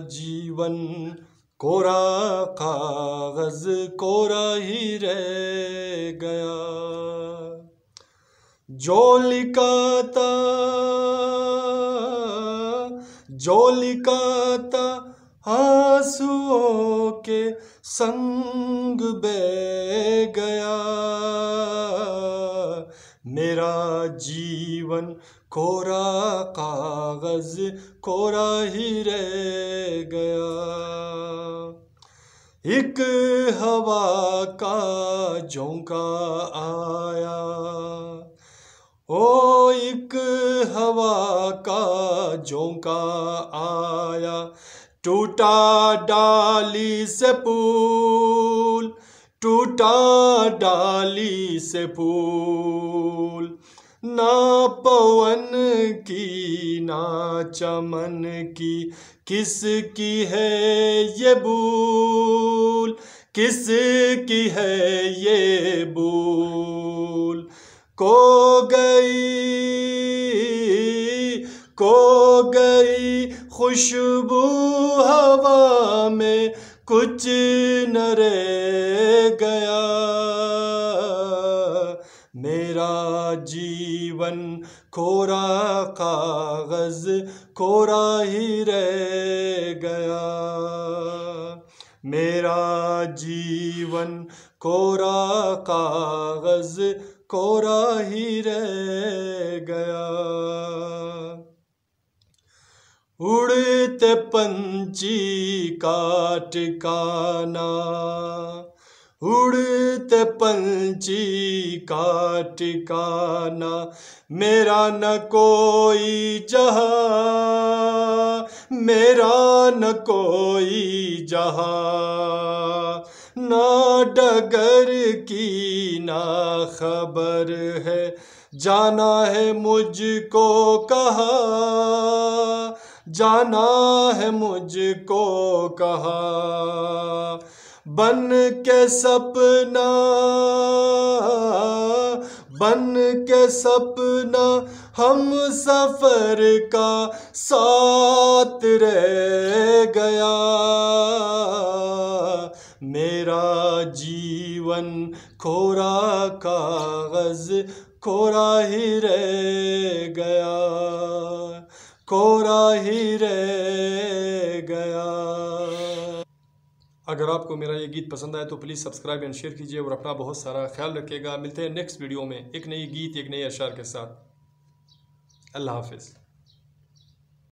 जीवन कोरा कागज कोरा ही रह गया। जो लिखाता आंसुओं के संग बह गया। मेरा जीवन कोरा कागज कोरा ही रह गया। एक हवा का झोंका आया, ओ एक हवा का झोंका आया। टूटा डाली से फूल, टूटा डाली से फूल। ना पवन की ना चमन की, किसकी है ये भूल, किसकी है ये भूल। खो गई खुशबू हवा में, कुछ न रह गया। मेरा जीवन कोरा कागज कोरा ही रह गया। मेरा जीवन कोरा कागज कोरा ही रह गया। उड़ते पंछी का ठिकाना, उड़ते पंछी का ठिकाना। मेरा न कोई जहां, मेरा न कोई जहां। ना डगर की ना खबर है, जाना है मुझको कहाँ, जाना है मुझको कहाँ। बन के सपना, बन के सपना हम सफर का साथ रह गया। मेरा जीवन कोरा कागज कोरा ही रह गया, कोरा ही रह गया। अगर आपको मेरा ये गीत पसंद आए तो प्लीज़ सब्सक्राइब एंड शेयर कीजिए और अपना बहुत सारा ख्याल रखिएगा। मिलते हैं नेक्स्ट वीडियो में एक नई गीत एक नए अशार के साथ। अल्लाह हाफिज़।